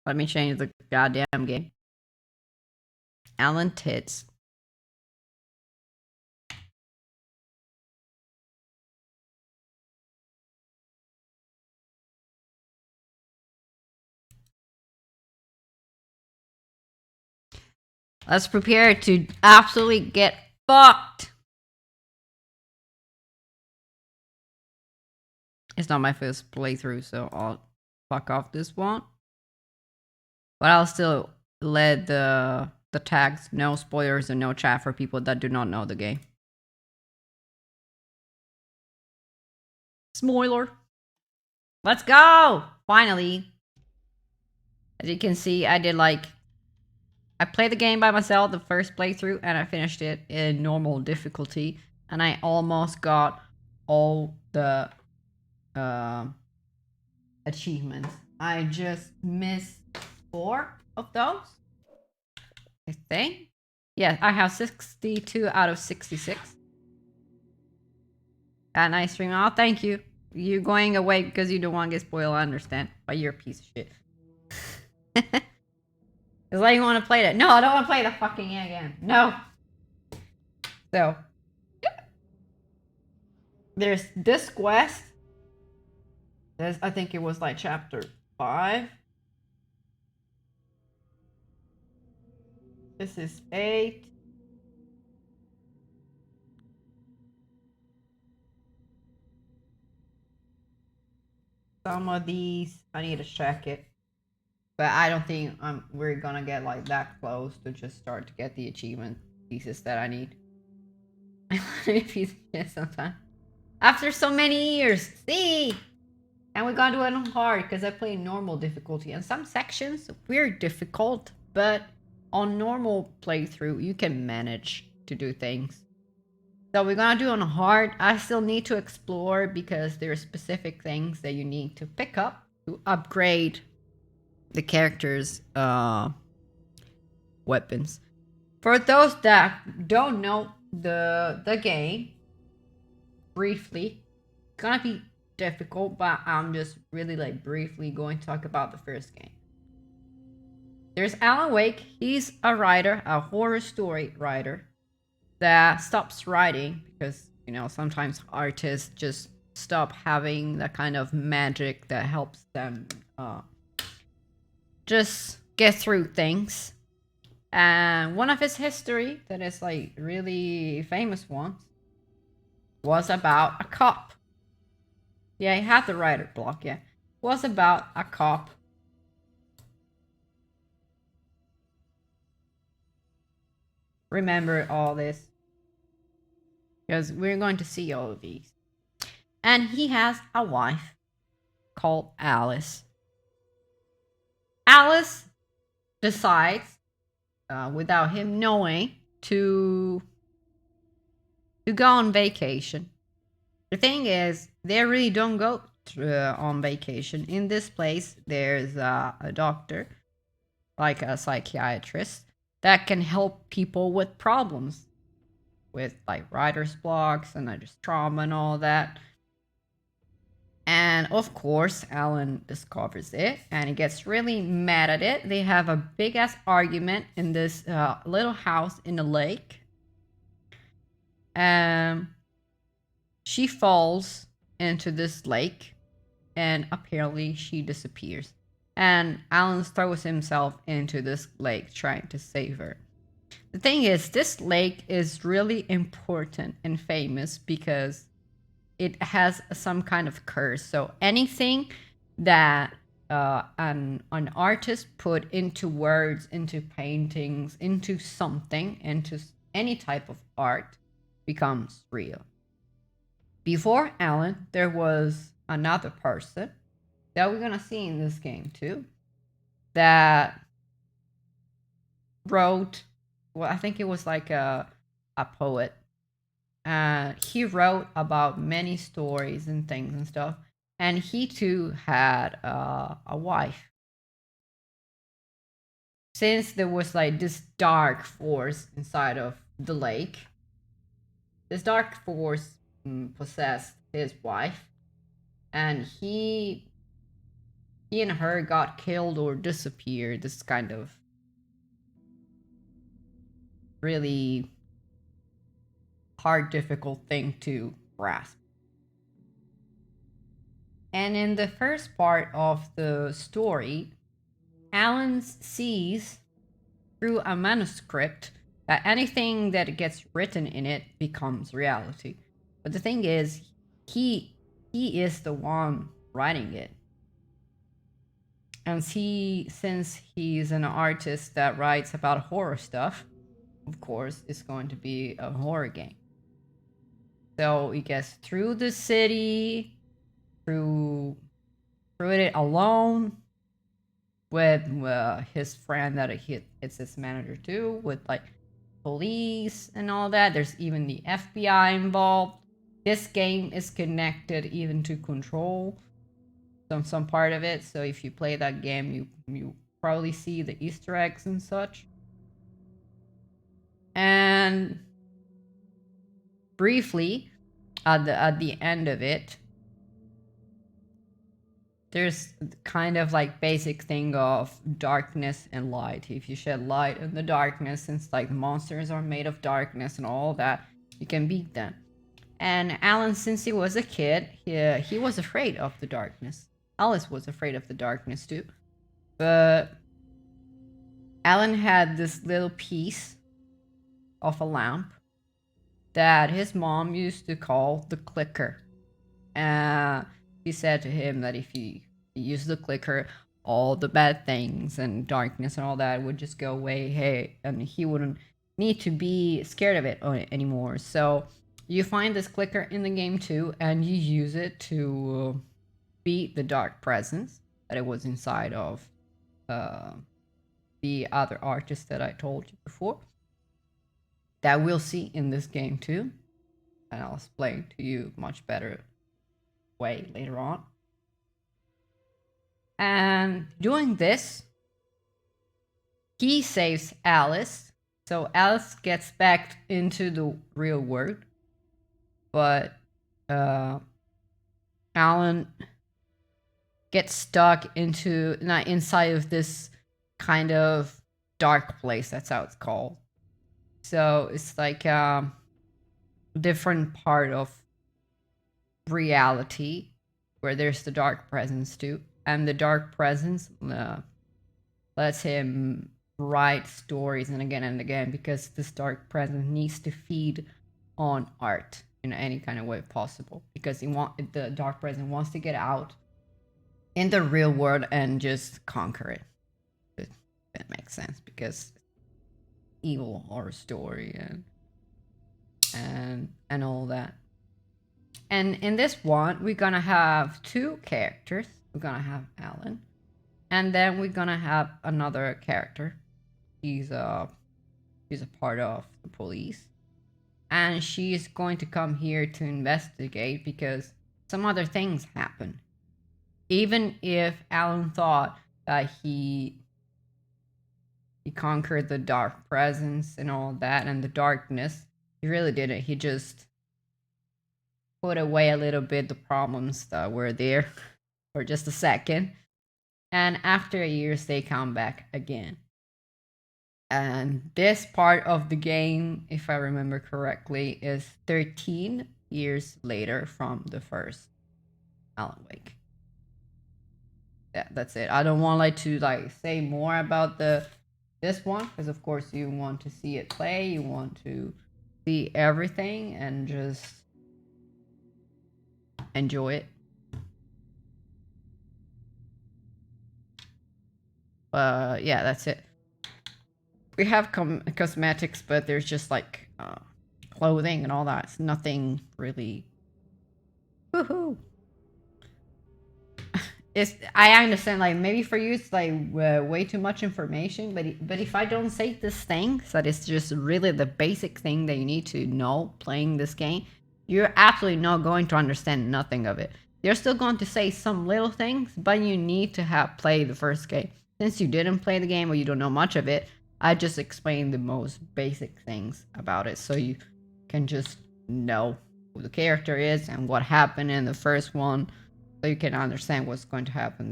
Let me change the goddamn game. Alan Tits. Let's prepare to absolutely get fucked. It's not my first playthrough, so I'll fuck off this one. But I'll still let the tags no spoilers and no chat for people that do not know the game. Spoiler. Let's go! Finally. As you can see, I played the game by myself the first playthrough and I finished it in normal difficulty. And I almost got all the achievements. I just missed 4 of those, I think. Yeah, I have 62 out of 66. And I stream. Oh, thank you. You going away because you don't want to get spoiled, I understand. But you're a piece of shit. It's like you want to play that. No, I don't want to play the fucking game again. No. So, there's this quest. I think it was like chapter 5. This is 8. Some of these, I need to check it. But I don't think we're gonna get like that close to just start to get the achievement pieces that I need. I want to be a piece of shit sometimes. After so many years, see? And we're gonna do it on hard because I play normal difficulty. And some sections, we're difficult, but on normal playthrough, you can manage to do things. So we're gonna do on hard. I still need to explore because there are specific things that you need to pick up to upgrade the character's weapons. For those that don't know the game, briefly, it's gonna be difficult, but I'm just really like briefly going to talk about the first game. There's Alan Wake. He's a writer, a horror story writer that stops writing because, you know, sometimes artists just stop having that kind of magic that helps them just get through things. And one of his history that is like really famous ones was about a cop. Yeah, he had the writer block, yeah. Was about a cop. Remember all this. Because we're going to see all of these. And he has a wife called Alice. Alice decides, without him knowing, to go on vacation. The thing is, they really don't go on vacation. In this place, there's a doctor, like a psychiatrist, that can help people with problems. With like writer's blocks and just trauma and all that. And of course, Alan discovers it and he gets really mad at it. They have a big ass argument in this little house in the lake. She falls into this lake and apparently she disappears. And Alan throws himself into this lake trying to save her. The thing is, this lake is really important and famous because it has some kind of curse. So anything that an artist put into words, into paintings, into something, into any type of art becomes real. Before Alan, there was another person that we're gonna see in this game too that wrote, well, I think it was like a poet. He wrote about many stories and things and stuff. And he too had a wife. Since there was like this dark force inside of the lake, this dark force possessed his wife. And he he and her got killed or disappeared. This kind of really hard, difficult thing to grasp. And in the first part of the story, Alan sees through a manuscript that anything that gets written in it becomes reality. But the thing is, he is the one writing it. And since he's an artist that writes about horror stuff, of course, it's going to be a horror game. So he gets through the city, through it alone, with his friend that it's his manager too, with like police and all that. There's even the FBI involved. This game is connected even to Control, some part of it. So if you play that game, you probably see the Easter eggs and such. And briefly, at the end of it, there's kind of like basic thing of darkness and light. If you shed light in the darkness, since like the monsters are made of darkness and all that, you can beat them. And Alan, since he was a kid, he was afraid of the darkness. Alice was afraid of the darkness too. But Alan had this little piece of a lamp that his mom used to call the clicker. She said to him that if he used the clicker, all the bad things and darkness and all that would just go away. Hey, and he wouldn't need to be scared of it anymore. So you find this clicker in the game too, and you use it to beat the dark presence that it was inside of the other artist that I told you before. That we'll see in this game too, and I'll explain to you much better way later on. And doing this, he saves Alice, so Alice gets back into the real world. But Alan gets stuck inside of this kind of dark place. That's how it's called. So it's like a different part of reality where there's the dark presence too, and the dark presence lets him write stories and again because this dark presence needs to feed on art in any kind of way possible, because the dark presence wants to get out in the real world and just conquer it. If that makes sense, because evil horror story and all that. And in this one, we're gonna have two characters. We're gonna have Alan, and then we're gonna have another character. She's a part of the police, and she's going to come here to investigate because some other things happen. Even if Alan thought that he conquered the dark presence and all that and the darkness, he really didn't. He just put away a little bit the problems that were there for just a second. And after years, they come back again. And this part of the game, if I remember correctly, is 13 years later from the first Alan Wake. Yeah, that's it. I don't want to say more about this one, because of course you want to see it play, you want to see everything and just enjoy it. Yeah, that's it. We have cosmetics, but there's just like clothing and all that. It's nothing really. Woohoo! I understand, like, maybe for you it's like way too much information, but if I don't say this thing, that is just really the basic thing that you need to know playing this game, you're absolutely not going to understand nothing of it. You're still going to say some little things, but you need to have played the first game. Since you didn't play the game or you don't know much of it, I just explained the most basic things about it, so you can just know who the character is and what happened in the first one, so you can understand what's going to happen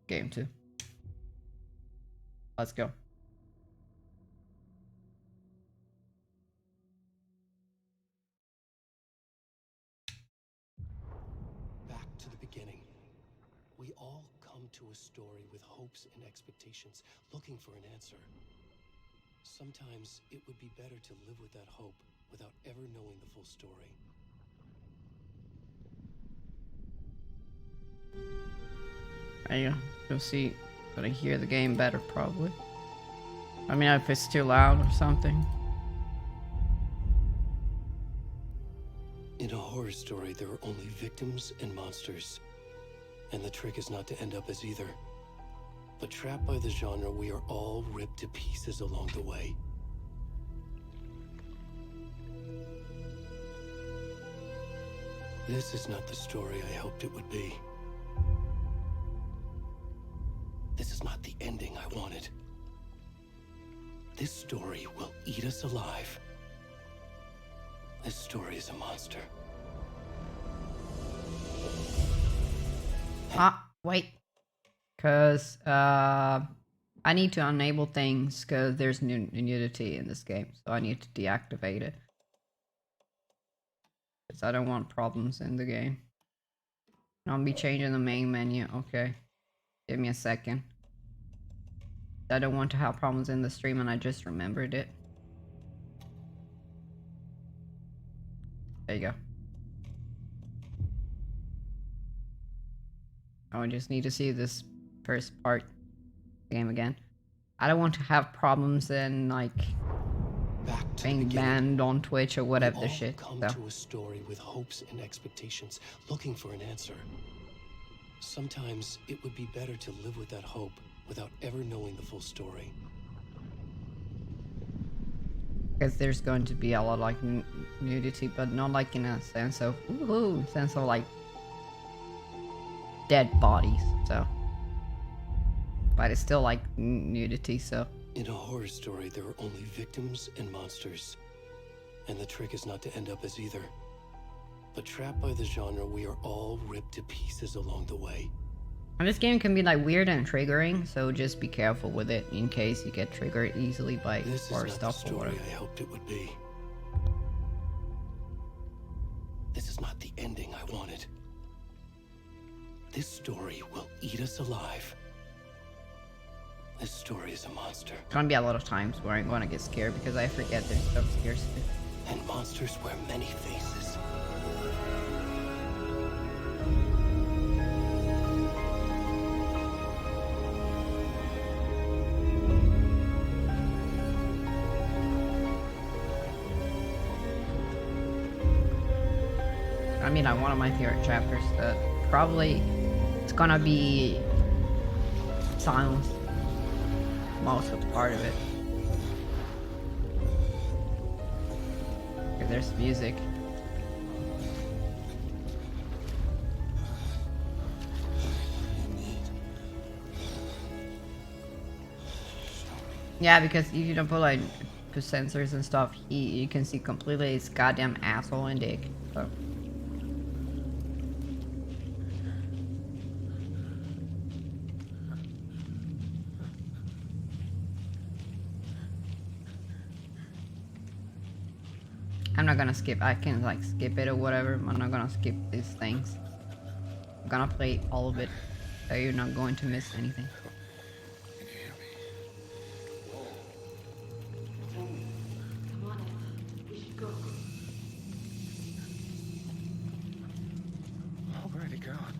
game 2. Let's go. Back to the beginning. We all come to a story with hopes and expectations, looking for an answer. Sometimes it would be better to live with that hope without ever knowing the full story. There you go. You'll see. Gonna hear the game better, probably. I mean, if it's too loud or something. In a horror story, there are only victims and monsters. And the trick is not to end up as either. But trapped by the genre, we are all ripped to pieces along the way. This is not the story I hoped it would be. This is not the ending I wanted. This story will eat us alive. This story is a monster. Wait. Cause, I need to enable things because there's nudity in this game. So I need to deactivate it. Because I don't want problems in the game. I'll be changing the main menu. Okay. Give me a second. I don't want to have problems in the stream and I just remembered it. There you go. I just need to see this first part of the game again. I don't want to have problems in like being banned on Twitch or whatever the shit. Come to a story with hopes and expectations, looking for an answer. Sometimes it would be better to live with that hope without ever knowing the full story. Because there's going to be a lot of like nudity, but not like in a sense of sense of like dead bodies. So, but it's still like nudity. So in a horror story, there are only victims and monsters, and the trick is not to end up as either. But trapped by the genre, we are all ripped to pieces along the way. And this game can be like weird and triggering, so just be careful with it in case you get triggered easily by horror stuff or whatever. This is not the story I hoped it would be. This is not the ending I wanted. This story will eat us alive. This story is a monster. There's gonna be a lot of times where I'm gonna get scared because I forget there's jump scares too. And monsters wear many faces. I mean, like one of my favorite chapters. Probably it's gonna be silence. Most of the part of it. Okay, there's music. Yeah, because if you don't put like sensors and stuff, you can see completely his goddamn asshole and dick. So. I'm not gonna skip. I can like skip it or whatever. I'm not gonna skip these things. I'm gonna play all of it, so you're not going to miss anything. Can you hear me? Come on, Ella. We should go. Already gone.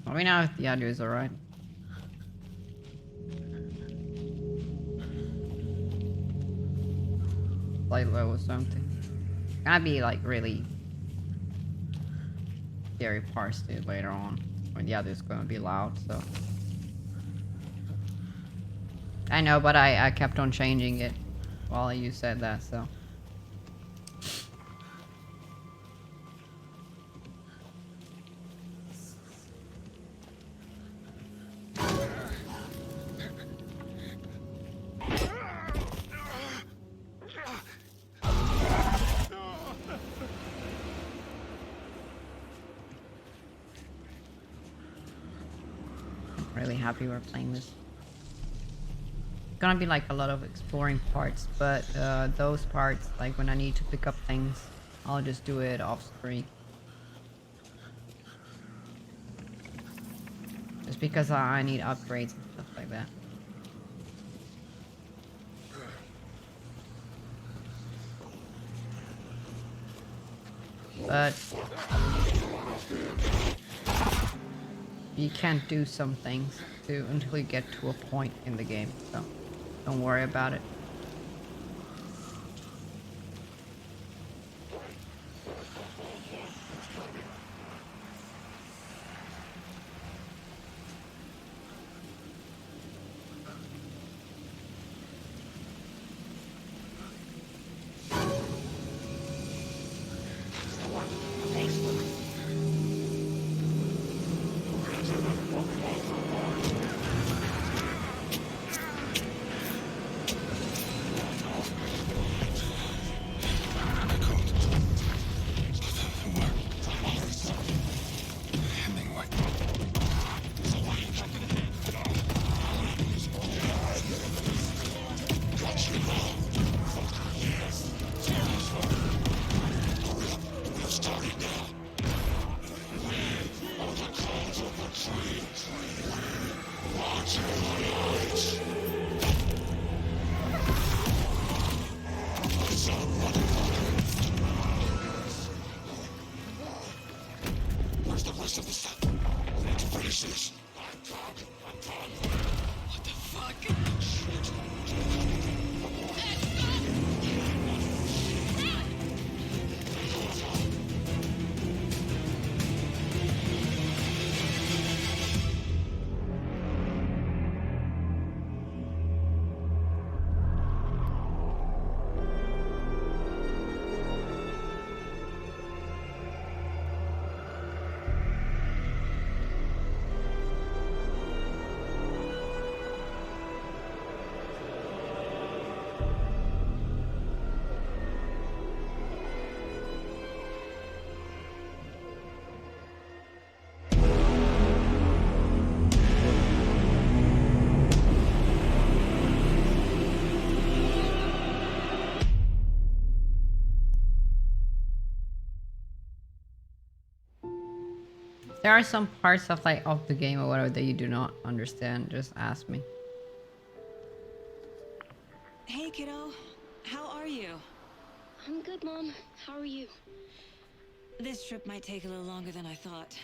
Let me know if the audio is alright. Light low or something. Gonna be like really scary parts to it later on when the other's gonna be loud. So I know, but I kept on changing it while you said that. So happy we're playing this. Gonna be like a lot of exploring parts, but those parts, like when I need to pick up things, I'll just do it off screen. Just because I need upgrades and stuff like that. But you can't do some things until you get to a point in the game, so don't worry about it. There are some parts of the game or whatever that you do not understand. Just ask me. Hey, kiddo. How are you? I'm good, Mom. How are you? This trip might take a little longer than I thought.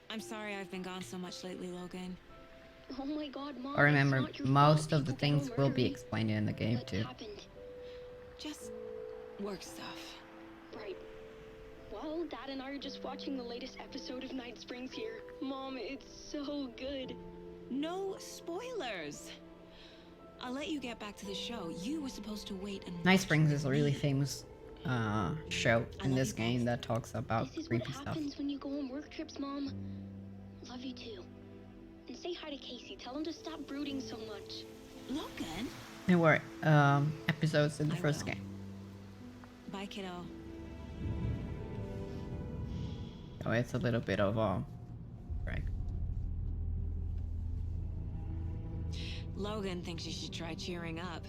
I'm sorry I've been gone so much lately, Logan. Oh my God, Mom. But remember, it's not your most fault. of the People get things all will be murdery. explained in the game What too. happened? Just work stuff. Right. Well, Dad and I are just watching the latest episode of Night Springs here. Mom, it's so good. No spoilers. I'll let you get back to the show. You were supposed to wait and Night watch Springs with is a really me. famous show in love this you game both. that talks about This is what creepy stuff. happens when you go on work trips, Mom. Love you too. And say hi to Casey. Tell him to stop brooding so much. Logan? There were episodes in the I first will. game. Bye, kiddo. So it's a little bit of right. Logan thinks you should try cheering up.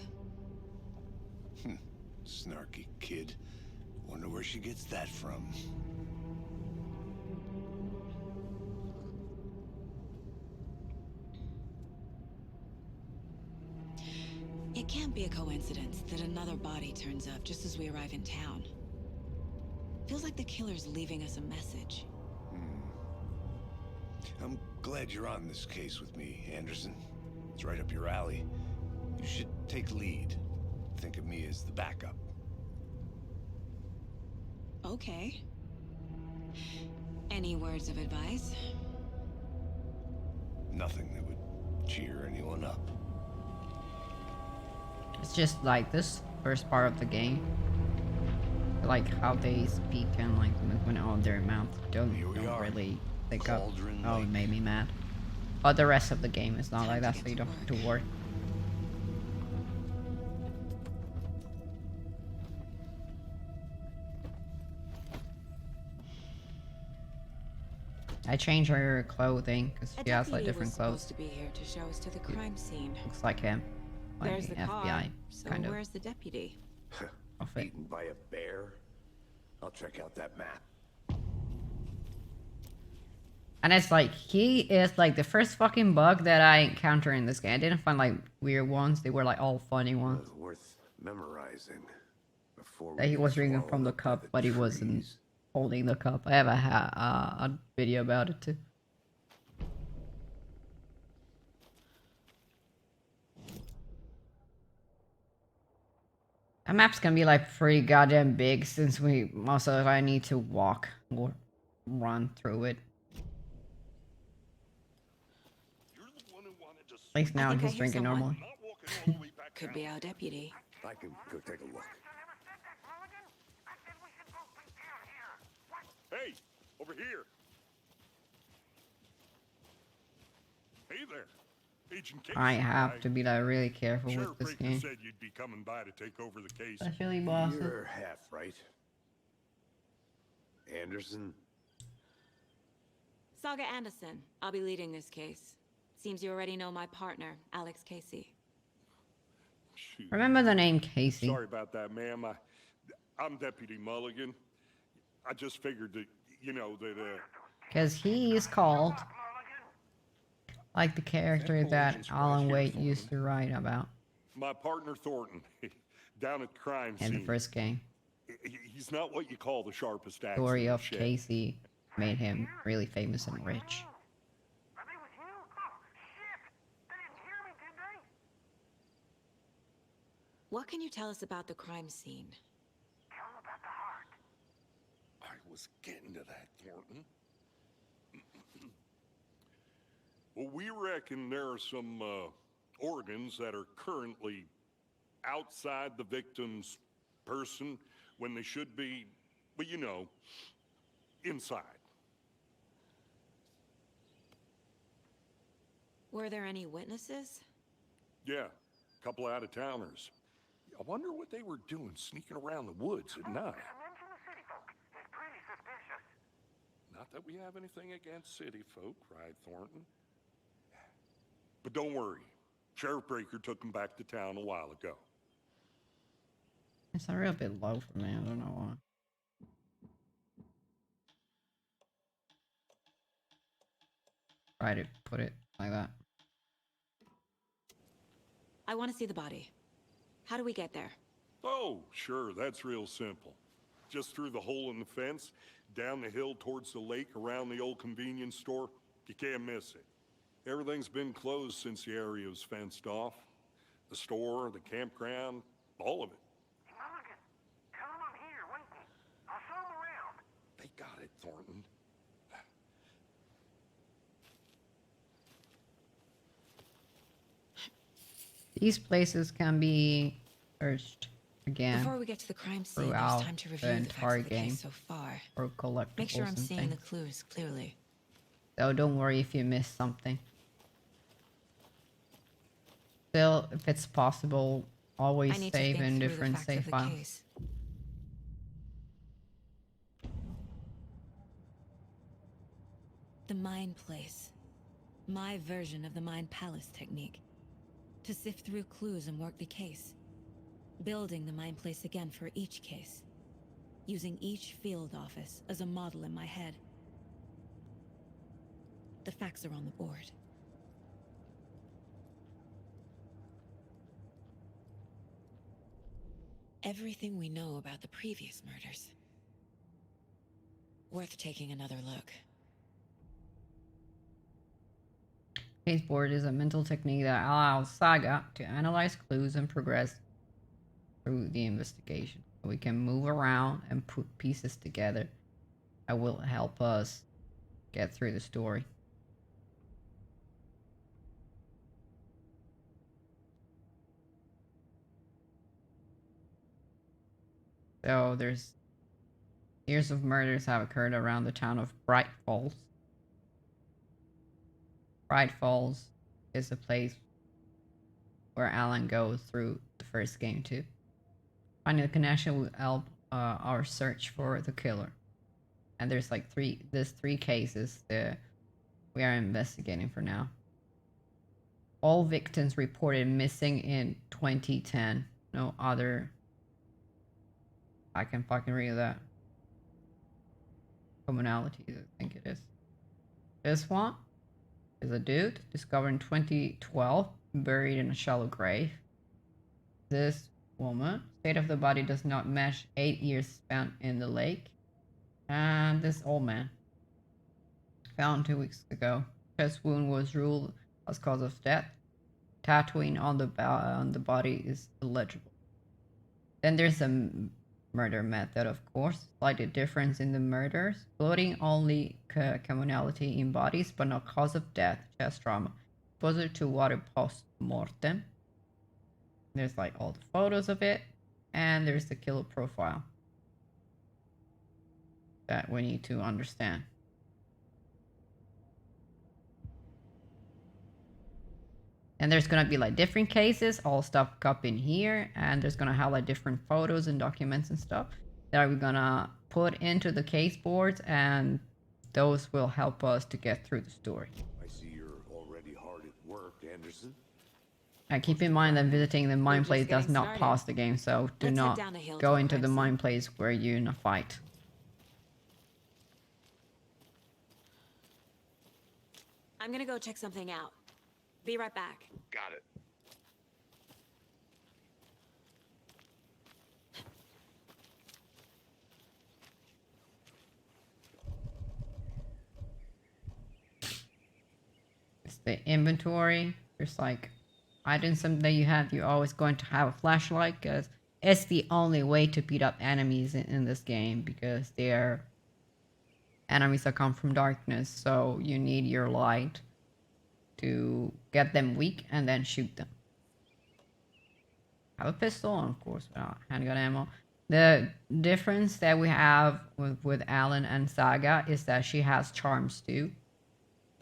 Snarky kid. Wonder where she gets that from. It can't be a coincidence that another body turns up just as we arrive in town. Feels like the killer's leaving us a message. I'm glad you're on this case with me, Anderson. It's right up your alley. You should take lead. Think of me as the backup. Okay. Any words of advice? Nothing that would cheer anyone up. It's just like this first part of the game, like how they speak and like when all their mouths don't Here we are. really pick up. Cauldron Oh, it Lake. made me mad. But the rest of the game is not Time like to that, get so you to don't have to work. worry. I changed her clothing because A she has like deputy was different clothes. supposed to be here to show us to the crime scene. Looks like him. Like There's the the car. FBI So kind of where's the deputy? outfit. Eaten by a bear? I'll check out that map. And it's like, he is like the first fucking bug that I encountered in this game. I didn't find like weird ones. They were like all funny ones. Worth memorizing before That he get was drinking swallowed from the up by cup, but he wasn't trees. holding the cup. I have a video about it too. That map's gonna be like pretty goddamn big since we most of the time need to walk or run through it. At least now think I he's hear drinking someone. normally. Could be our deputy. I can go take a look. Hey, over here. Hey there, Agent Casey. I have to be like really careful Sheriff with this Baker game. said you'd be coming by to take over the case. Especially bosses. You're half right. Anderson? Saga Anderson. I'll be leading this case. Seems you already know my partner, Alex Casey. Shoot. Remember the name Casey? Sorry about that, ma'am. I'm Deputy Mulligan. I just figured that, Because he is called like the character that Alan Wake used to write about my partner Thornton, down at the crime in scene. the first game. He's not what you call the sharpest axe. Story in the of shed. Casey made him really famous and rich. What can you tell us about the crime scene? I was getting to that, Thornton. Well, we reckon there are some organs that are currently outside the victim's person when they should be, well, inside. Were there any witnesses? Yeah, a couple out-of-towners. I wonder what they were doing sneaking around the woods at night. Not that we have anything against city folk, cried Thornton. But don't worry. Sheriff Baker took them back to town a while ago. It's a real bit low for me. I don't know why. Try to put it like that. I want to see the body. How do we get there? Oh, sure, that's real simple. Just through the hole in the fence, down the hill towards the lake, around the old convenience store. You can't miss it. Everything's been closed since the area was fenced off. The store, the campground, all of it. Mulligan, tell him I'm here waiting. I'll show him around. They got it, Thornton. These places can be searched again Before we get to the crime scene, throughout there's time to the review the entire facts of the game. case so far. or collectibles Make sure I'm and seeing the things. clues clearly. So don't worry if you miss something. Still, if it's possible, always I need to save think in through the different facts save of the files. case. The Mind Place. My version of the Mind Palace technique. To sift through clues and work the case. Building the Mind Place again for each case. Using each field office as a model in my head. The facts are on the board. Everything we know about the previous murders. Worth taking another look. Case board is a mental technique that allows Saga to analyze clues and progress through the investigation. We can move around and put pieces together that will help us get through the story. So there's years of murders have occurred around the town of Bright Falls. Bright Falls is the place where Alan goes through the first game too. Finding the connection will help our search for the killer. And there's like there's three cases that we are investigating for now. All victims reported missing in 2010. No other. I can fucking read that. Commonalities, I think it is. This one is a dude discovered in 2012, buried in a shallow grave. This woman, state of the body does not match 8 years spent in the lake. And this old man, found 2 weeks ago. Chest wound was ruled as cause of death. Tattooing on the body is illegible. Then there's a murder method, of course. Slightly difference in the murders. Bloating only commonality in bodies, but not cause of death. Chest trauma. Exposure to water post mortem. There's like all the photos of it, and there's the killer profile that we need to understand. And there's gonna be like different cases, all stuff up in here, and there's gonna have like different photos and documents and stuff that we're gonna put into the case boards, and those will help us to get through the story. I see you're already hard at work, Anderson. And keep in mind that visiting the mine just place does getting not started. pause the game, so do Let's head not down the hill go to the into the crime mine scene. place where you're in a fight. I'm gonna go check something out. Be right back. Got it. It's the inventory. There's like items that you have. You're always going to have a flashlight because it's the only way to beat up enemies in this game, because they're enemies that come from darkness. So you need your light to get them weak and then shoot them. Have a pistol, and of course, handgun ammo. The difference that we have with Alan and Saga is that she has charms too.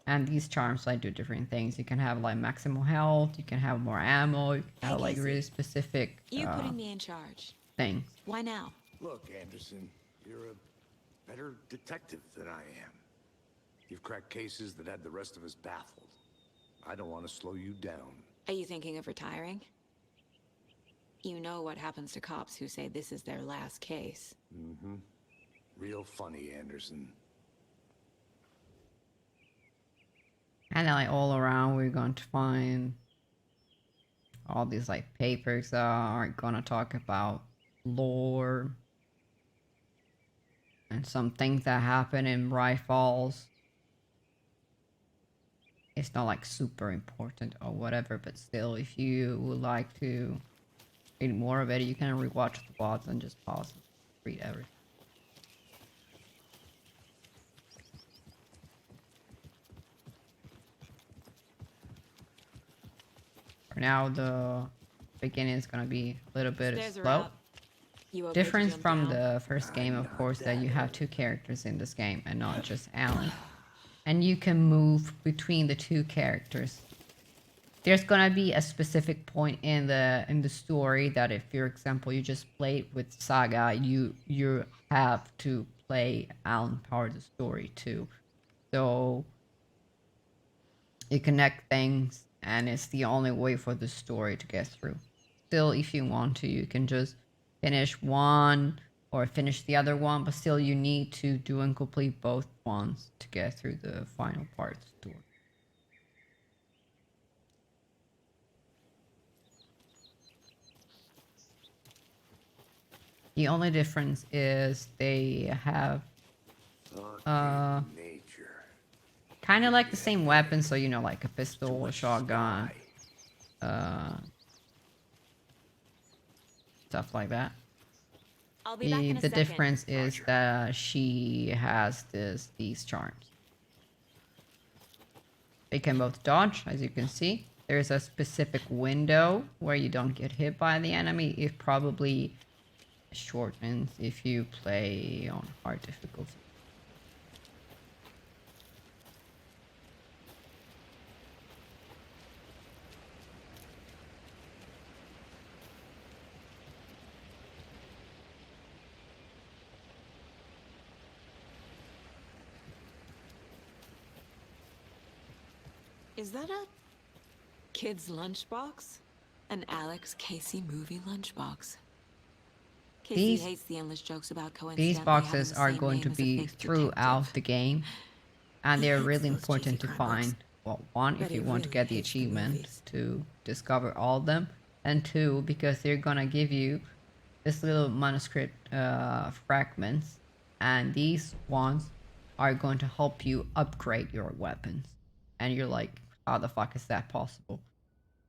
And these charms like do different things. You can have like maximal health, you can have more ammo, you can have like Casey. really specific You putting me in charge. things. Why now? Look, Anderson, you're a better detective than I am. You've cracked cases that had the rest of us baffled. I don't want to slow you down. Are you thinking of retiring? You know what happens to cops who say this is their last case. Mm-hmm. Real funny, Anderson. And then like all around we're going to find all these like papers that are gonna talk about lore and some things that happen in Rye Falls. It's not like super important or whatever, but still, if you would like to read more of it, you can rewatch the VODs and just pause and read everything. For now, the beginning is gonna be a little bit Stairs are slow. up. You okay to Difference jump from down? the first game, of course, that you have two characters in this game and not just Alan. And you can move between the two characters. There's gonna be a specific point in the story that if, for example, you just played with Saga, you have to play Alan part of the story too. So you connect things, and it's the only way for the story to get through. Still, if you want to, you can just finish one or finish the other one, but still you need to do and complete both ones to get through the final part of the story. The only difference is they have Nature. kind of like the same weapon, so you know, like a pistol, a shotgun, stuff like that. I'll be back in a The second. difference is that she has these charms. They can both dodge, as you can see. There's a specific window where you don't get hit by the enemy. It probably shortens if you play on hard difficulty. Is that a kid's lunchbox? An Alex Casey movie lunchbox. Casey These hates the endless jokes about these coincidentally having boxes the are same going to name as a be fake detective. throughout the game, and He they're hates really those cheesy important to crime books. find. Well, one, But if he you want to really get the hates the achievement movies. to discover all of them, and two, because they're gonna give you this little manuscript fragments, and these ones are going to help you upgrade your weapons. And you're like, how the fuck is that possible?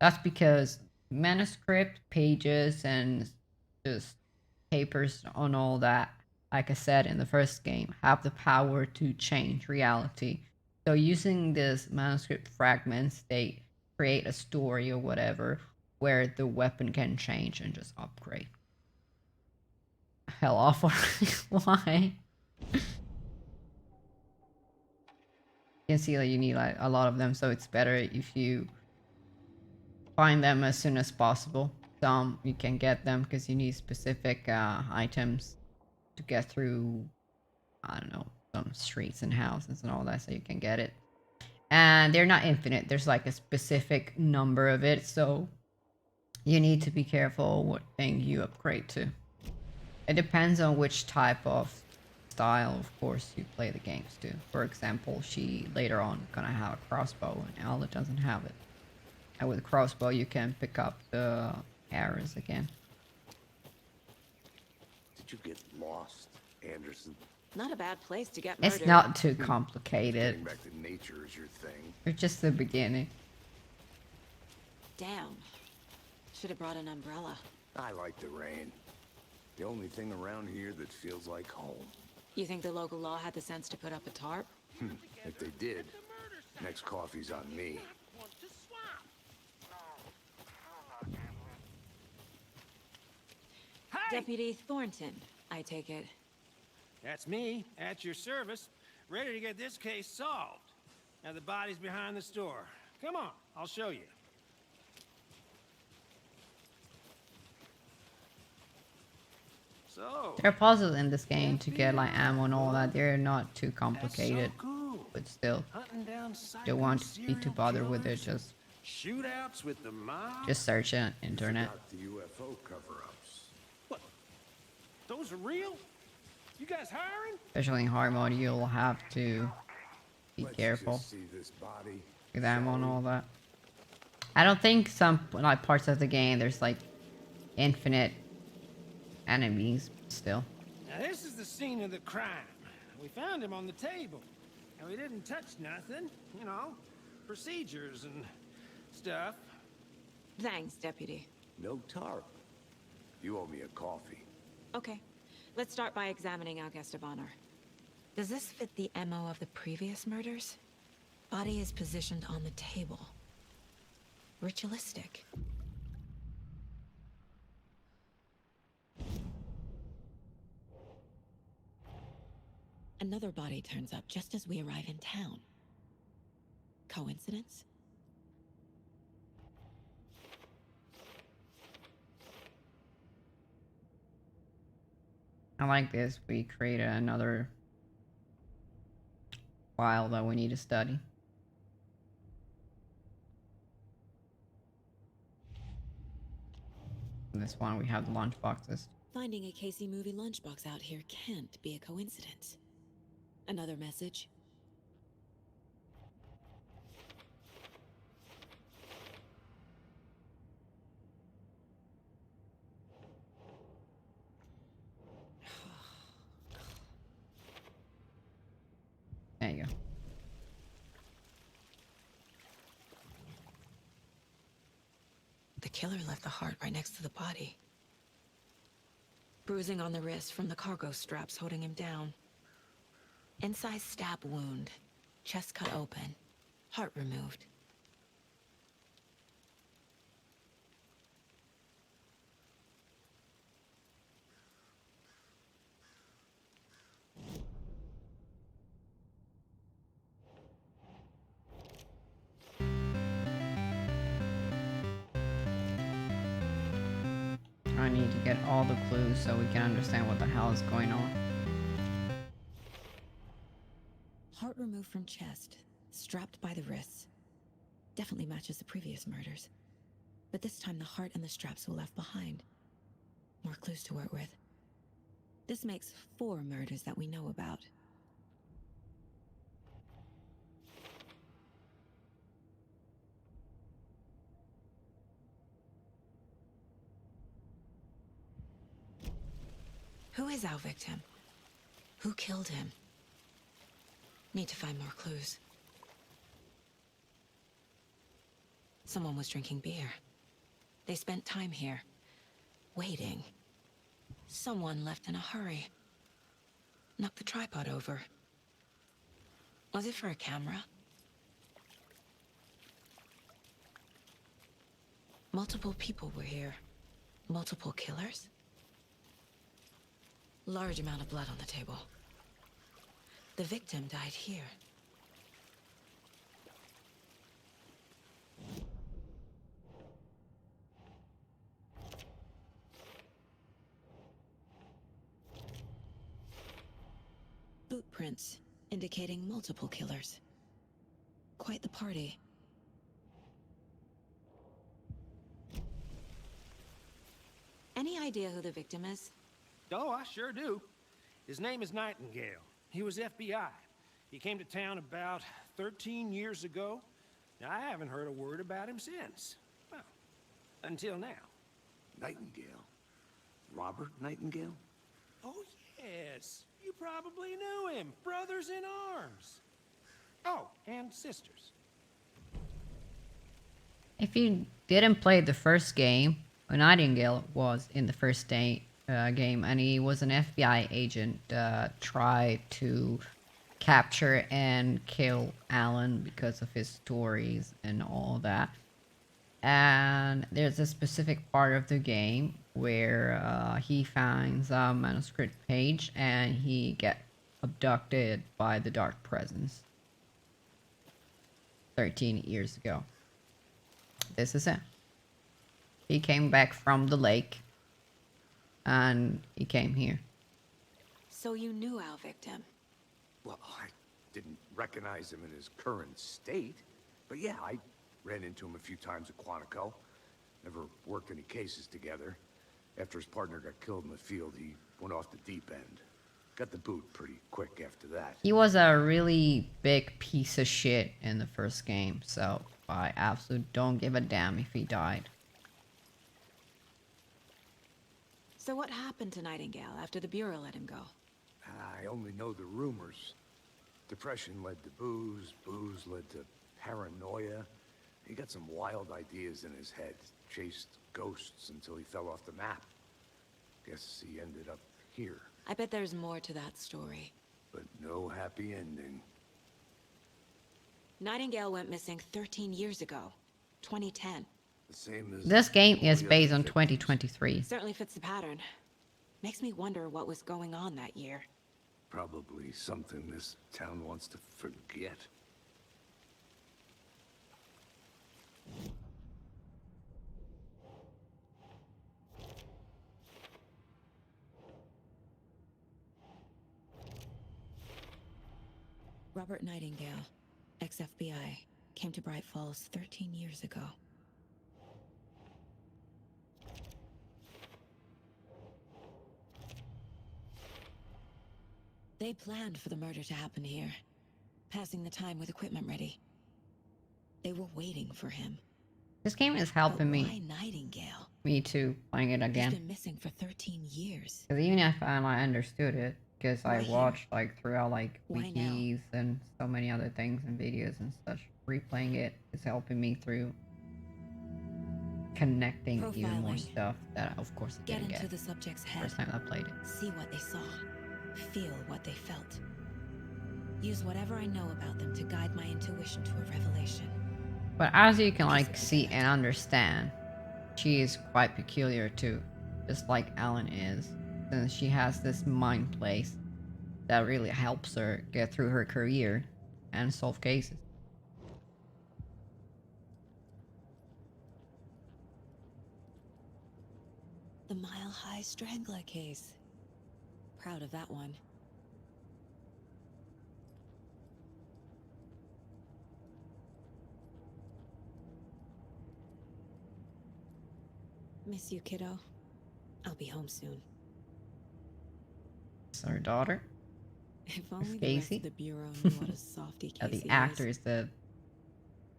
That's because manuscript pages and just papers on all that, like I said in the first game, have the power to change reality. So using these manuscript fragments, they create a story or whatever where the weapon can change and just upgrade. Hell off. Why? You can see that you need like a lot of them, so it's better if you find them as soon as possible. Some you can get them because you need specific items to get through, I don't know, some streets and houses and all that, so you can get it. And they're not infinite. There's like a specific number of it, so you need to be careful what thing you upgrade to. It depends on which type of style, of course, you play the games to. For example, she later on gonna have a crossbow, and Alda doesn't have it. And with a crossbow, you can pick up the arrows again. Did you get lost, Anderson? Not a bad place to get murdered. It's not too complicated. Getting back to nature is your thing. It's just the beginning. Damn. Should have brought an umbrella. I like the rain. The only thing around here that feels like home. You think the local law had the sense to put up a tarp? If they did, next coffee's on me. Deputy Thornton, I take it. That's me, at your service, ready to get this case solved. Now the body's behind the store. Come on, I'll show you. So, There are puzzles in this game to get like ammo and all that. They're not too complicated, that's so cool. but still, Hunting down don't want to be serial too bothered with it. killers, shootouts with the mob. Just search it on internet. Got the UFO cover-ups. What? Those are real? You guys hiring? Especially in hard mode, you'll have to be Let's careful just see this body. with ammo and all that. I don't think some like parts of the game there's like infinite enemies still. Now this is the scene of the crime. We found him on the table. And we didn't touch nothing. You know, procedures and stuff. Thanks, Deputy. No tarp. You owe me a coffee. Okay. Let's start by examining our guest of honor. Does this fit the MO of the previous murders? Body is positioned on the table. Ritualistic. Another body turns up just as we arrive in town. Coincidence? I like this. We created another file that we need to study. In this one, we have the lunch boxes. Finding a Casey movie lunchbox out here can't be a coincidence. Another message. There you go. The killer left the heart right next to the body. Bruising on the wrist from the cargo straps holding him down. Incised stab wound. Chest cut open. Heart removed. I need to get all the clues so we can understand what the hell is going on. Heart removed from chest. Strapped by the wrists. Definitely matches the previous murders. But this time the heart and the straps were left behind. More clues to work with. This makes 4 murders that we know about. Who is our victim? Who killed him? Need to find more clues. Someone was drinking beer. They spent time here, waiting. Someone left in a hurry. Knocked the tripod over. Was it for a camera? Multiple people were here. Multiple killers? Large amount of blood on the table. The victim died here. Boot prints indicating multiple killers. Quite the party. Any idea who the victim is? Oh, I sure do. His name is Nightingale. He was FBI. He came to town about 13 years ago. Now, I haven't heard a word about him since. Well, until now. Nightingale? Robert Nightingale? Oh, yes. You probably knew him. Brothers in arms. Oh, and sisters. If you didn't play the first game, Nightingale was in the first game, and he was an FBI agent tried to capture and kill Alan because of his stories and all that. And there's a specific part of the game where he finds a manuscript page and he gets abducted by the Dark Presence 13 years ago. This is it. He came back from the lake and he came here. So you knew our victim? Well, I didn't recognize him in his current state. But yeah, I ran into him a few times at Quantico. Never worked any cases together. After his partner got killed in the field, he went off the deep end. Got the boot pretty quick after that. He was a really big piece of shit in the first game, so I absolutely don't give a damn if he died. So what happened to Nightingale after the Bureau let him go? I only know the rumors. Depression led to booze, booze led to paranoia. He got some wild ideas in his head, chased ghosts until he fell off the map. Guess he ended up here, I bet there's more to that story. but no happy ending. Nightingale went missing 13 years ago. 2010. The same as This game all is the based other on victims. 2023. Certainly fits the pattern. Makes me wonder what was going on that year. Probably something this town wants to forget. Robert Nightingale, ex-FBI, came to Bright Falls 13 years ago. They planned for the murder to happen here, passing the time with equipment ready. They were waiting for him. This game is But helping why me Nightingale? too, playing it He's again. been missing for 13 years. Because even if I understood it, because I Why here? watched like throughout like Why now? wikis and so many other things and videos and such, replaying it is helping me through connecting even more Profiling. stuff that of course I Get didn't into get the subject's the head. first time I played it. See what they saw. Feel what they felt. Use whatever I know about them to guide my intuition to a revelation. But as you can like see and understand, she is quite peculiar too, just like Alan is, since she has this mind place that really helps her get through her career and solve cases. The Mile High Strangler case. Proud of that one. Miss you, kiddo. I'll be home soon. It's her daughter. If It's only the rest of Casey. the bureau knew what a softy The Casey is. actors that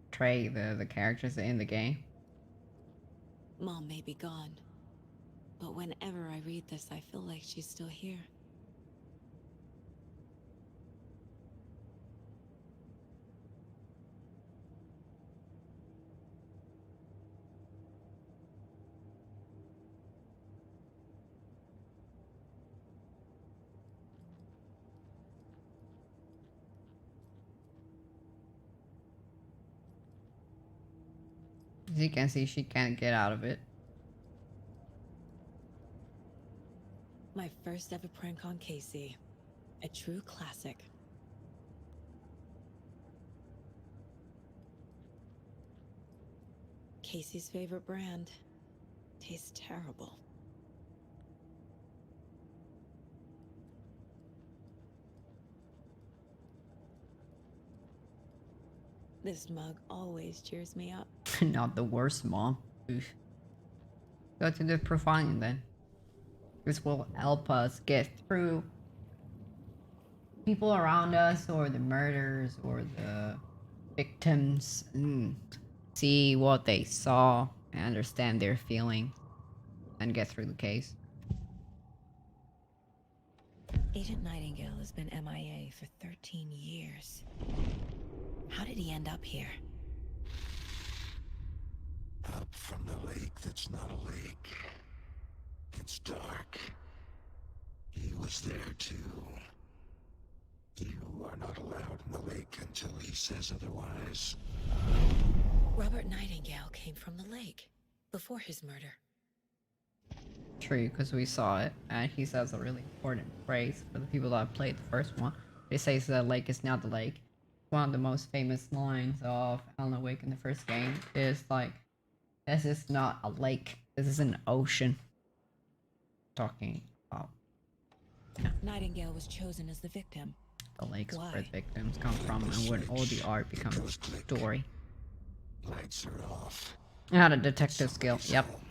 portray the characters in the game. Mom may be gone, but whenever I read this, I feel like she's still here. As you can see, she can't get out of it. My first ever prank on Casey. A true classic. Casey's favorite brand. Tastes terrible. This mug always cheers me up. Not the worst, Mom. Oof. Go to the profiling then. This will help us get through people around us, or the murders, or the victims, and see what they saw and understand their feelings and get through the case. Agent Nightingale has been MIA for 13 years. How did he end up here? Up from the lake that's not a lake. It's dark. He was there too. You are not allowed in the lake until he says otherwise. Robert Nightingale came from the lake before his murder. True, because we saw it, and he says a really important phrase for the people that played the first one. He says the lake is not the lake. One of the most famous lines of Alan Wake in the first game is like, "This is not a lake. This is an ocean." Talking about Nightingale was chosen as the victim. the lakes Why? where the victims come from, and when all the art becomes a story. Lights are off. And how to detective skill. Somebody's Yep. home.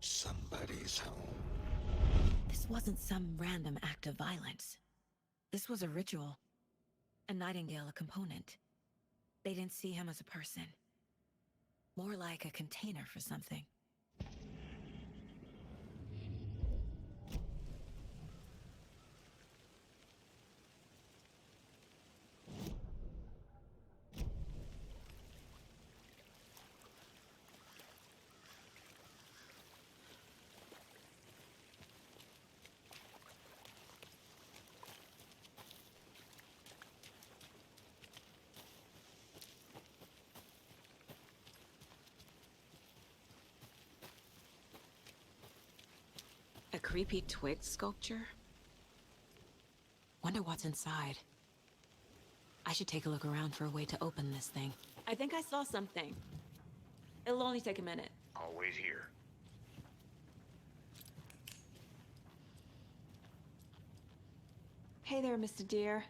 Somebody's home. This wasn't some random act of violence. This was a ritual. And Nightingale a component. They didn't see him as a person. More like a container for something. A creepy twig sculpture? Wonder what's inside. I should take a look around for a way to open this thing. I think I saw something. It'll only take a minute. Always here. Hey there, Mr. Deer.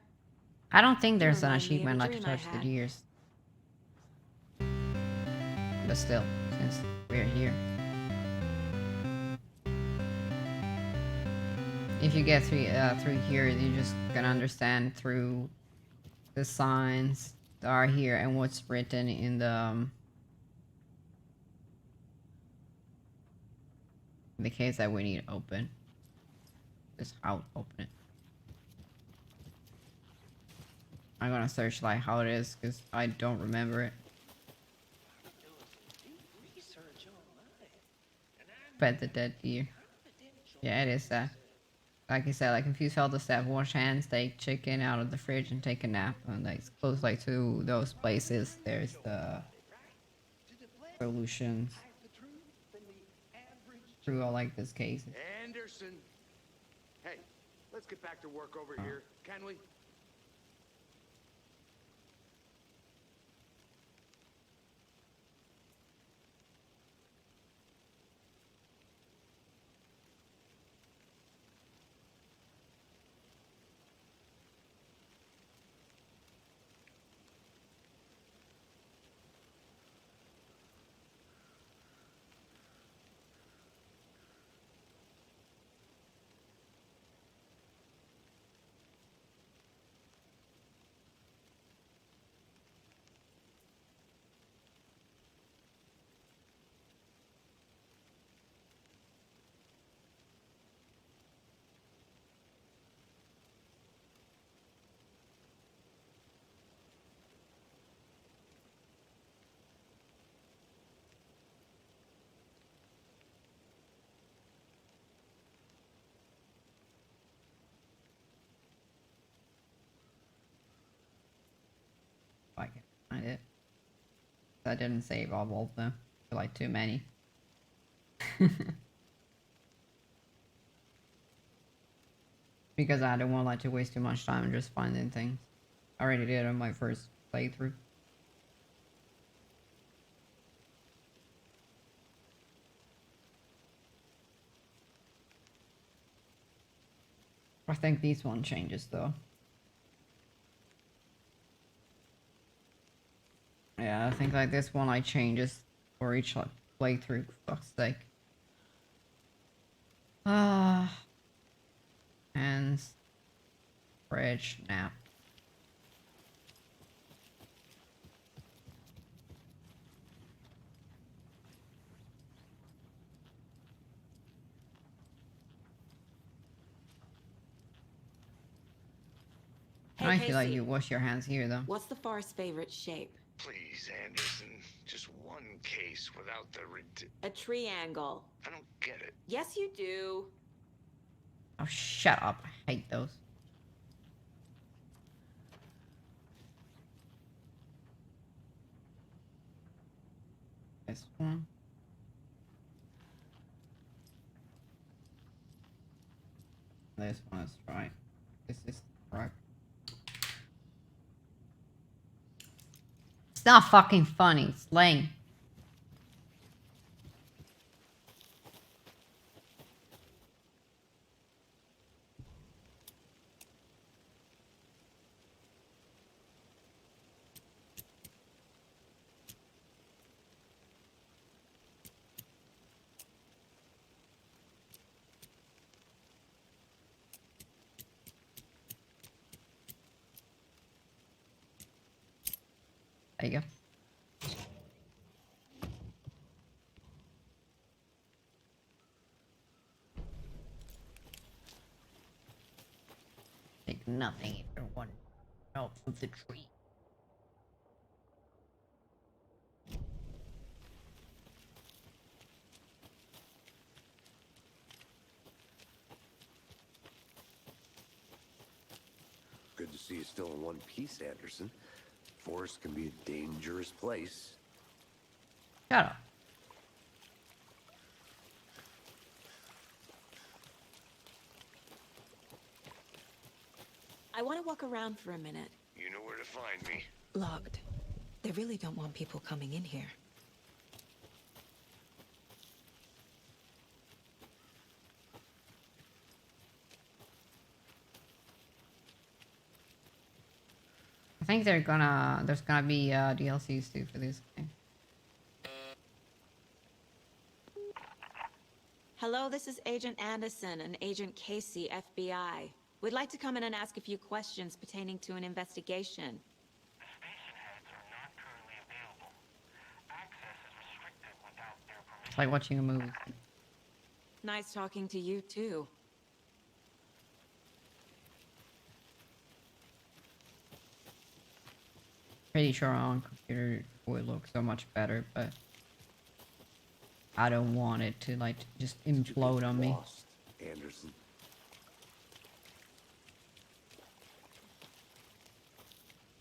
I don't think there's an remind me of a achievement like to dream I touch the had. deers. But still, since we're here. If you get through here, you're just gonna understand through the signs that are here and what's written in the case that we need to open. Just how to open it. I'm gonna search like how it is because I don't remember it. Pet the dead deer. Yeah, it is that. Like I said, like confuse all the stuff. Wash hands, take chicken out of the fridge, and take a nap. And like close like to those places, there's the solutions through all like this case. Anderson! Hey, let's get back to work over here, can we? find it. I didn't save all of them. Like too many. Because I don't want like to waste too much time just finding things. I already did on my first playthrough. I think this one changes though. Yeah, I think like this one I changes for each like playthrough, for fuck's sake. Hands. Fridge. Nap. Hey, I feel like Casey. you wash your hands here though. What's the Forest's favorite shape? Please, Anderson. Just one case without the A triangle. I don't get it. Yes, you do. Oh, shut up. I hate those. This one. This one is right. This is right. It's not fucking funny. It's lame. There you go. Take nothing if you want out of the tree. Good to see you still in one piece, Anderson. Forest can be a dangerous place. Shut up. I want to walk around for a minute. You know where to find me. Locked. They really don't want people coming in here. I think there's gonna be DLCs too for this game. Hello, this is Agent Anderson and Agent Casey, FBI. We'd like to come in and ask a few questions pertaining to an investigation. The station heads are not currently available. Access is restricted without their permission. It's like watching a movie. Nice talking to you, too. Pretty sure on computer it would look so much better, but I don't want it to like just implode on me. Lost, Anderson.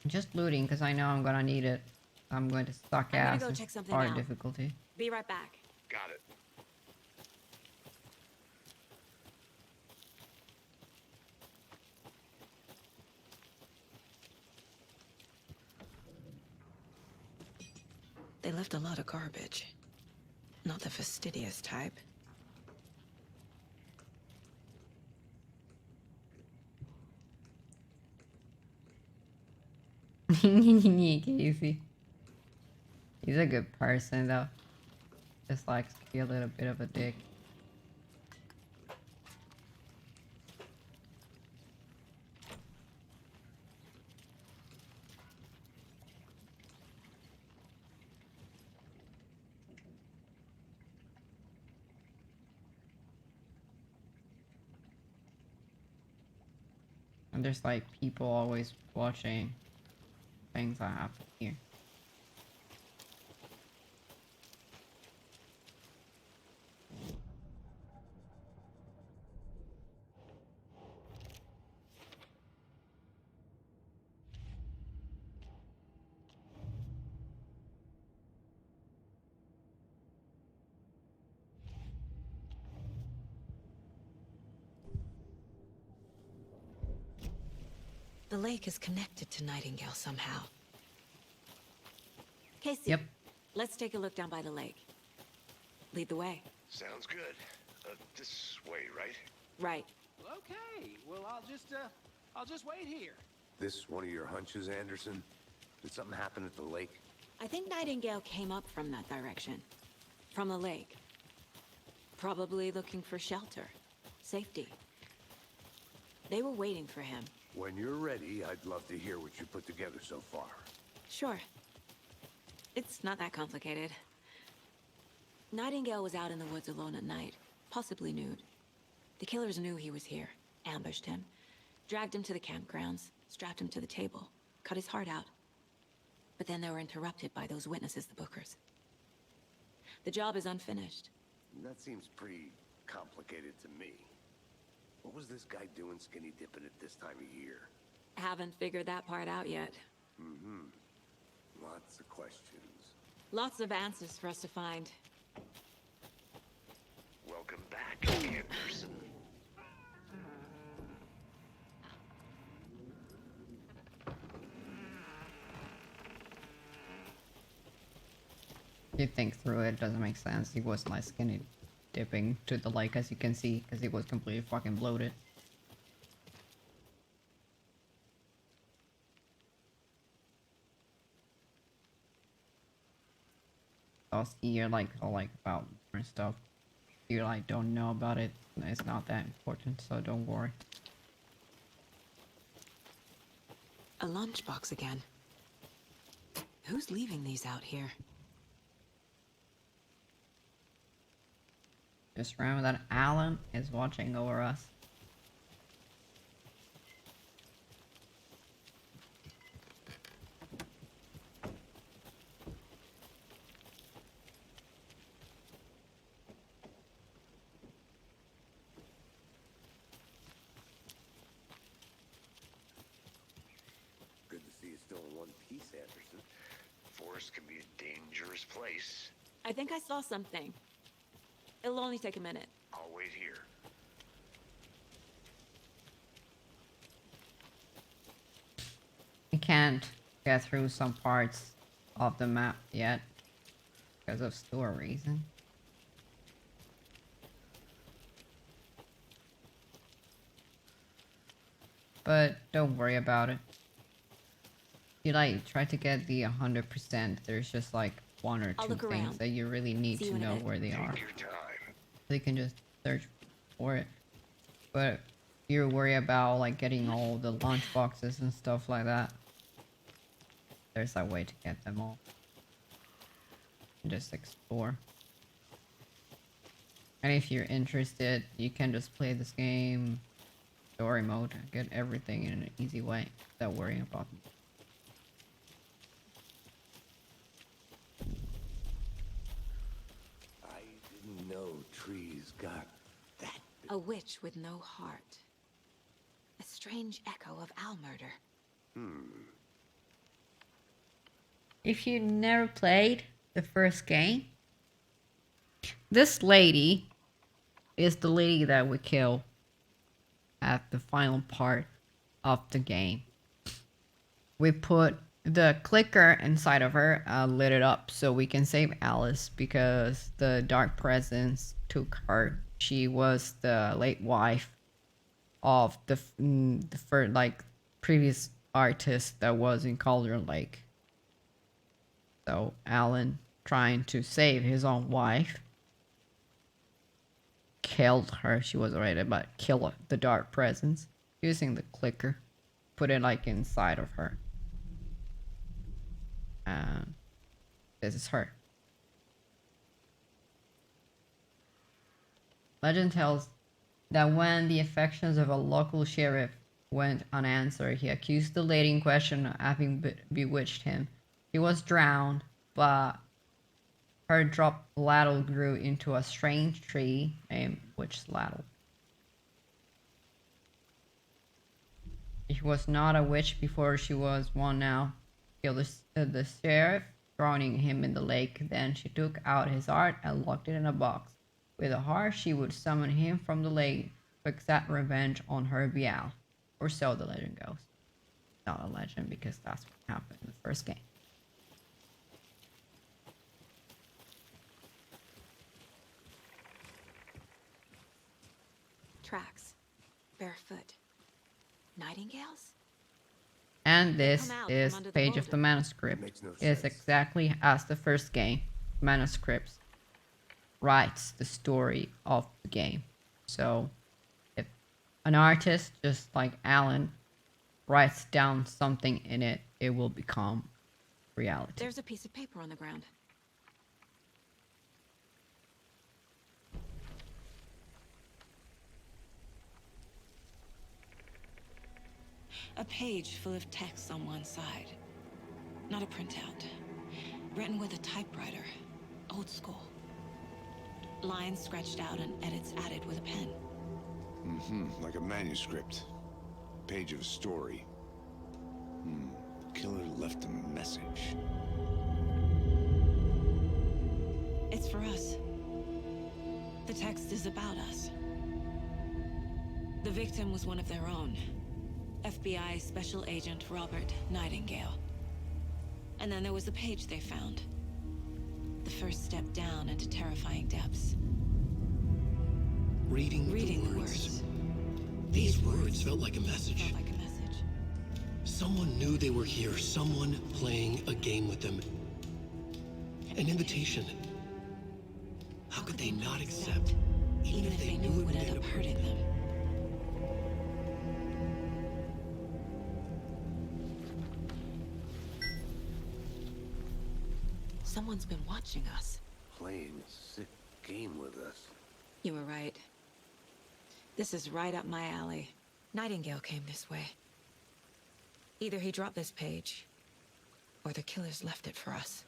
I'm just looting because I know I'm gonna need it. I'm going to suck I'm gonna ass go with check something hard out. difficulty. Be right back. Got it. They left a lot of garbage. Not the fastidious type. Casey. He's a good person though. Just likes to be a little bit of a dick. And there's like people always watching things that happen here. The lake is connected to Nightingale somehow. Casey, Yep. let's take a look down by the lake. Lead the way. Sounds good. This way, right? Right. Okay, well, I'll just wait here. This one of your hunches, Anderson? Did something happen at the lake? I think Nightingale came up from that direction. From the lake. Probably looking for shelter. Safety. They were waiting for him. When you're ready, I'd love to hear what you put together so far. Sure. It's not that complicated. Nightingale was out in the woods alone at night, possibly nude. The killers knew he was here, ambushed him, dragged him to the campgrounds, strapped him to the table, cut his heart out. But then they were interrupted by those witnesses, the Bookers. The job is unfinished. That seems pretty complicated to me. What was this guy doing skinny dipping at this time of year? Haven't figured that part out yet. Mm-hmm. Lots of questions. Lots of answers for us to find. Welcome back, Anderson. If you think through it, it doesn't make sense. He was like skinny dipping to the lake, as you can see, because he was completely fucking bloated. I'll see you're like all like about and stuff. You like don't know about it, it's not that important, so don't worry. A lunchbox again. Who's leaving these out here? Just remember that Alan is watching over us. Good to see you still in one piece, Anderson. Forest can be a dangerous place. I think I saw something. It'll only take a minute. I'll wait here. We can't get through some parts of the map yet because of store reason. But don't worry about it. You like try to get the 100%. There's just like one or I'll two look things around. that you really need See you to in a know bit. where they are. Take your time. They can just search for it. But you're worried about like getting all the lunch boxes and stuff like that. There's a way to get them all. Just explore. And if you're interested, you can just play this game story mode and get everything in an easy way without worrying about them. I didn't know trees got that. A witch with no heart. A strange echo of owl murder. If you never played the first game, this lady is the lady that we kill at the final part of the game. We put the clicker inside of her, lit it up so we can save Alice because the dark presence took her. She was the late wife of the first, like, previous artist that was in Cauldron Lake. So Alan, trying to save his own wife, killed her. She was already about to kill the dark presence using the clicker. Put it like inside of her. And this is her. Legend tells that when the affections of a local sheriff went unanswered, he accused the lady in question of having bewitched him. He was drowned, but her drop ladle grew into a strange tree named Witch Ladle. She was not a witch before, she was one now. Killed the sheriff, drowning him in the lake. Then she took out his heart and locked it in a box. With a heart, she would summon him from the lake to exact revenge on her Bial, or so the legend goes. not a legend because that's what happened in the first game. Tracks. Barefoot. Nightingales? And They this come out is from under the page of the boulder. manuscript. Makes no It's sense. exactly as the first game. Manuscripts writes the story of the game. So if an artist, just like Alan, writes down something in it, it will become reality. There's a piece of paper on the ground. A page full of text on one side. Not a printout. Written with a typewriter. Old school. Lines scratched out and edits added with a pen. Like a manuscript. Page of a story. Killer left a message. It's for us. The text is about us. The victim was one of their own. FBI Special Agent Robert Nightingale. And then there was the page they found. The first step down into terrifying depths. Reading the words. These words felt like a message. Felt like a message. Someone knew they were here. Someone playing a game with them. An invitation. How could they not accept, Even if they knew it would end up hurting them. Someone's been watching us. Playing a sick game with us. You were right. This is right up my alley. Nightingale came this way. Either he dropped this page, or the killers left it for us.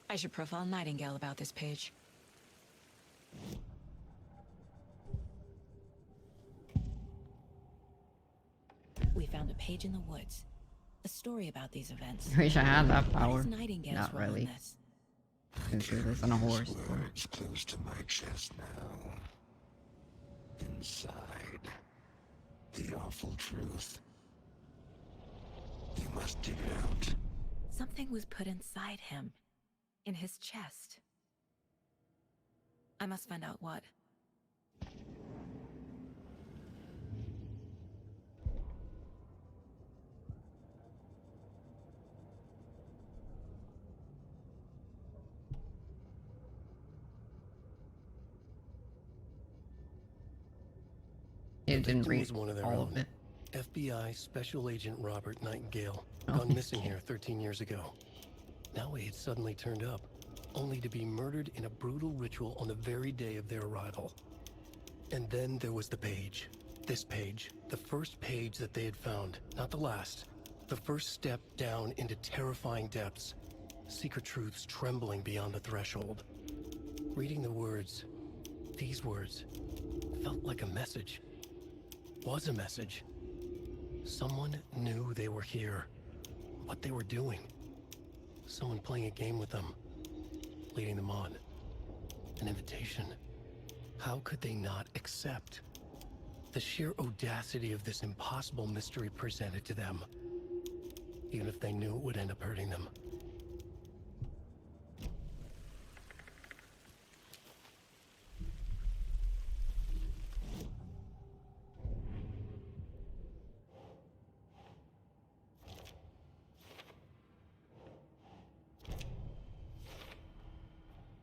I should profile Nightingale about this page. We found a page in the woods. A story about these events. I wish I had that What power. is Nightingale's Not role in really. this? Can do this on a horse. These words close to my chest now. Inside, the awful truth. You must dig it out. Something was put inside him. In his chest. I must find out what. It didn't victim read was one of their all own. of it. FBI Special Agent Robert Nightingale, Oh, gone missing okay. here 13 years ago. Now he had suddenly turned up, only to be murdered in a brutal ritual on the very day of their arrival. And then there was the page. This page, the first page that they had found, not the last. The first step down into terrifying depths. Secret truths trembling beyond the threshold. Reading the words, these words, felt like a message. Was a message. Someone knew they were here. What they were doing. Someone playing a game with them. Leading them on. An invitation. How could they not accept? The sheer audacity of this impossible mystery presented to them. Even if they knew it would end up hurting them.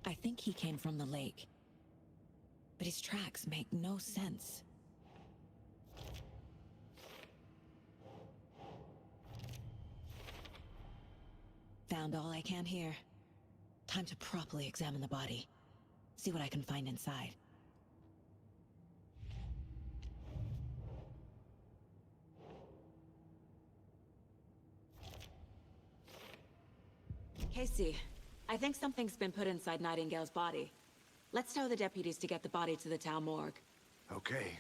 I think he came from the lake. But his tracks make no sense. Found all I can here. Time to properly examine the body. See what I can find inside. Casey, I think something's been put inside Nightingale's body. Let's tell the deputies to get the body to the town morgue. Okay.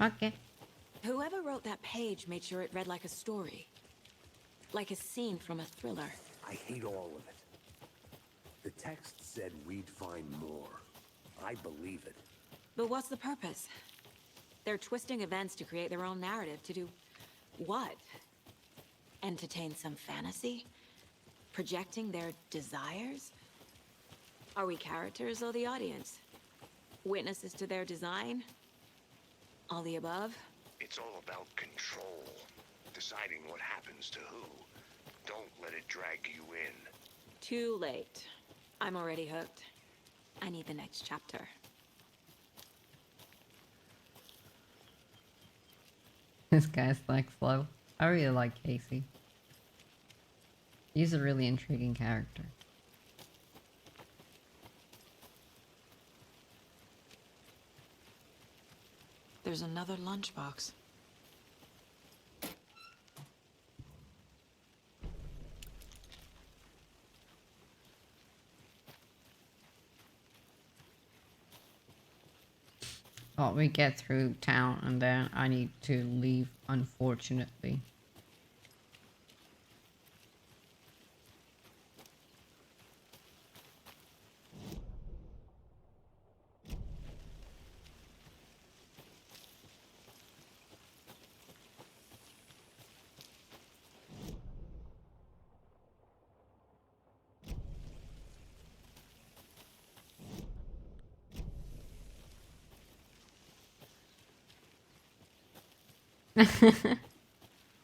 Okay. Whoever wrote that page made sure it read like a story. Like a scene from a thriller. I hate all of it. The text said we'd find more. I believe it. But what's the purpose? They're twisting events to create their own narrative. To do what? Entertain some fantasy? Projecting their desires? Are we characters or the audience? Witnesses to their design? All the above? It's all about control. Deciding what happens to who. Don't let it drag you in. Too late. I'm already hooked. I need the next chapter. This guy's like slow. I really like Casey. He's a really intriguing character. There's another lunchbox. Well, we get through town and then I need to leave, unfortunately.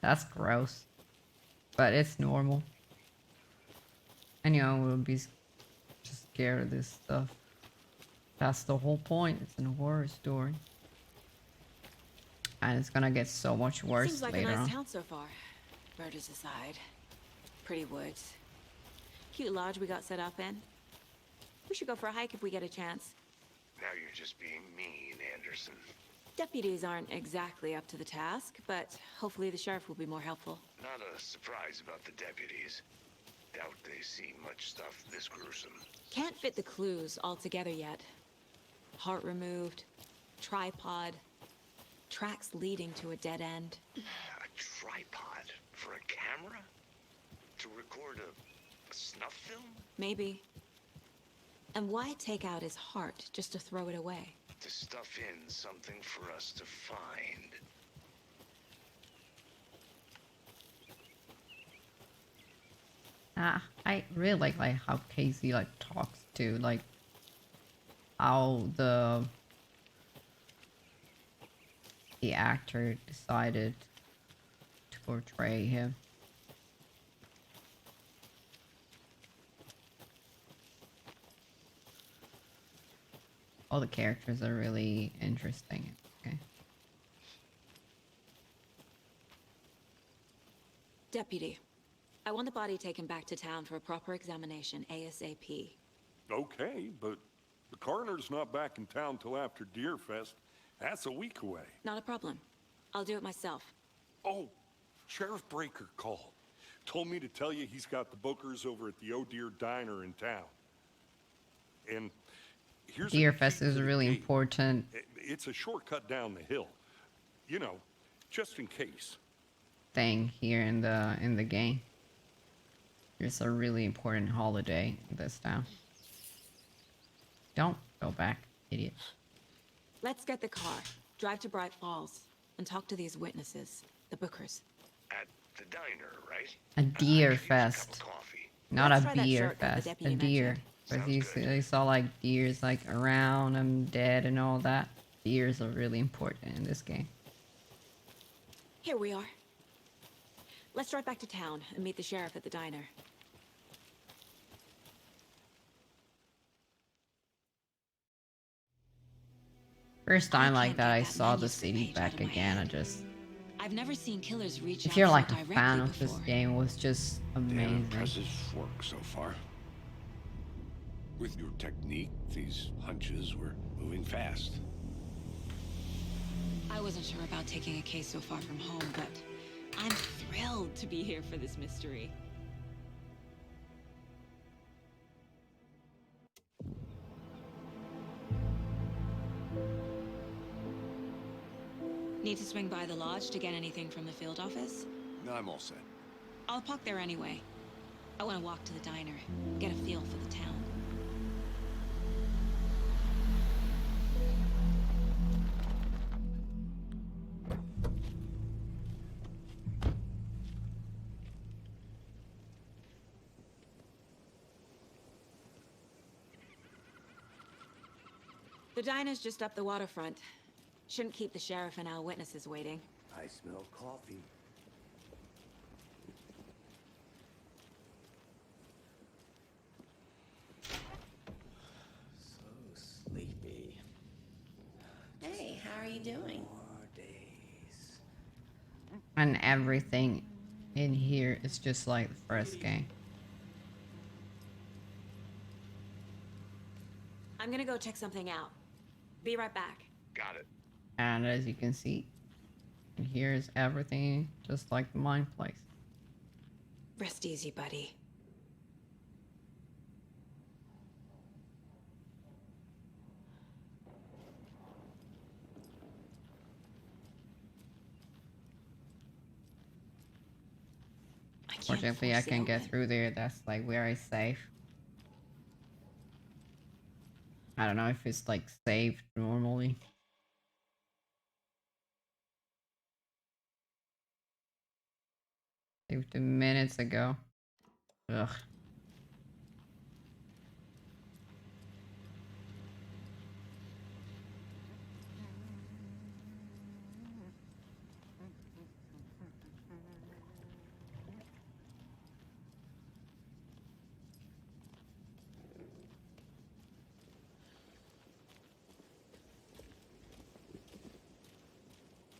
That's gross. But it's normal. Anyone would be just scared of this stuff. That's the whole point. It's a horror story. And it's gonna get so much worse Seems like later a nice on. town so far. Murders aside. Pretty woods. Cute lodge we got set up in. We should go for a hike if we get a chance. Now you're just being mean, Anderson. Deputies aren't exactly up to the task, but hopefully the sheriff will be more helpful. Not a surprise about the deputies. Doubt they see much stuff this gruesome. Can't fit the clues all together yet. Heart removed, tripod, tracks leading to a dead end. A tripod for a camera? To record a snuff film? Maybe. And why take out his heart just to throw it away? To stuff in something for us to find. I really like how Casey like talks to like how the actor decided to portray him. All the characters are really interesting. Okay. Deputy, I want the body taken back to town for a proper examination ASAP. Okay, but the coroner's not back in town till after Deerfest. That's a week away. Not a problem. I'll do it myself. Oh, Sheriff Breaker called. Told me to tell you he's got the bookers over at the Oh Deer Diner in town. And here's Deerfest is really important. It's a shortcut down the hill. You know, just in case. Thing here in the game. It's a really important holiday in this town. Don't go back, idiot. Let's get the car, drive to Bright Falls, and talk to these witnesses, the bookers. At the diner, right? A deer I could use a cup fest. of coffee. Not Let's a try that beer shortcut the fest. A deputy deer. mentioned. Because Sounds good. they saw like deers like around and dead and all that. Deers are really important in this game. Here we are. Let's drive back to town and meet the sheriff at the diner. First time like can't that get I that saw the manuscript city page out back of my again. I head. just, I've never seen killers reach if out you're so like a directly fan of this before. game, it was just Damn amazing. impressive work so far. With your technique, these hunches were moving fast. I wasn't sure about taking a case so far from home, but I'm thrilled to be here for this mystery. Need to swing by the lodge to get anything from the field office? No, I'm all set. I'll park there anyway. I want to walk to the diner, get a feel for the town. The diner's just up the waterfront. Shouldn't keep the sheriff and our witnesses waiting. I smell coffee. So sleepy. Hey, how are you doing? More days. And everything in here is just like the first game. I'm gonna go check something out. Be right back. Got it. And as you can see, here's everything just like the mine place. Rest easy, buddy. Fortunately, I can get through there. That's like very safe. I don't know if it's like saved normally. Saved 2 minutes ago. Ugh.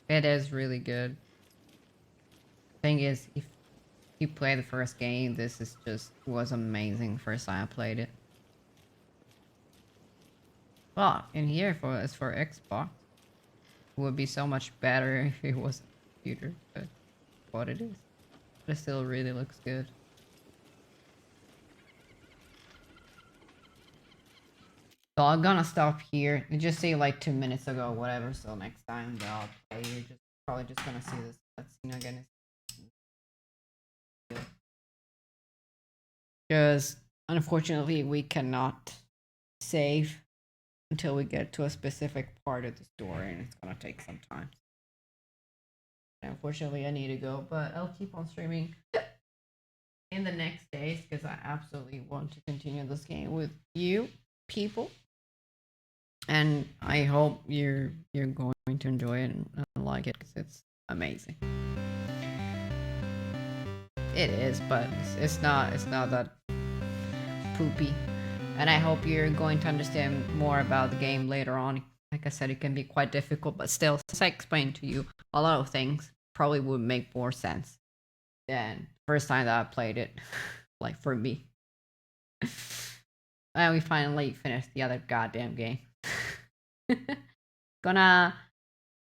It is really good. Thing is, if you play the first game, this is just was amazing first time I played it. Well, in here as for Xbox, it would be so much better if it was a computer, but what it is. But it still really looks good. So I'm gonna stop here. It just say like 2 minutes ago, whatever. So next time that I'll play, you're just probably just gonna see this cutscene again. Because unfortunately, we cannot save until we get to a specific part of the story, and it's gonna take some time. Unfortunately, I need to go, but I'll keep on streaming in the next days because I absolutely want to continue this game with you people. And I hope you're going to enjoy it and like it because it's amazing. It is, but it's not that poopy. And I hope you're going to understand more about the game later on. Like I said, it can be quite difficult, but still, since I explained to you a lot of things, probably would make more sense than the first time that I played it. Like for me. And we finally finished the other goddamn game. Gonna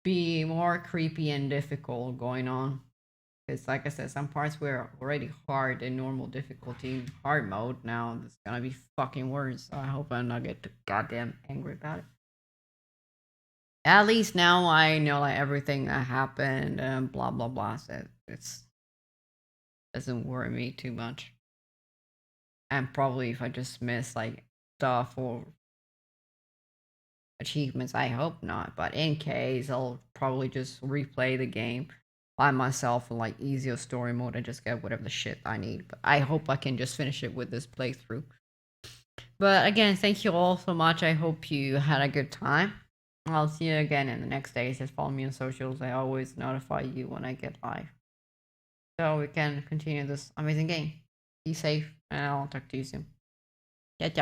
be more creepy and difficult going on. Because like I said, some parts were already hard in normal difficulty, hard mode. Now it's gonna be fucking worse. So I hope I'm not get too goddamn angry about it. At least now I know like everything that happened and blah blah blah. So it's doesn't worry me too much. And probably if I just miss like stuff or achievements, I hope not. But in case, I'll probably just replay the game by myself in like easier story mode and just get whatever the shit I need. But I hope I can just finish it with this playthrough. But again, thank you all so much. I hope you had a good time. I'll see you again in the next days. Just follow me on socials. I always notify you when I get live. So we can continue this amazing game. Be safe, and I'll talk to you soon. Ciao, ciao.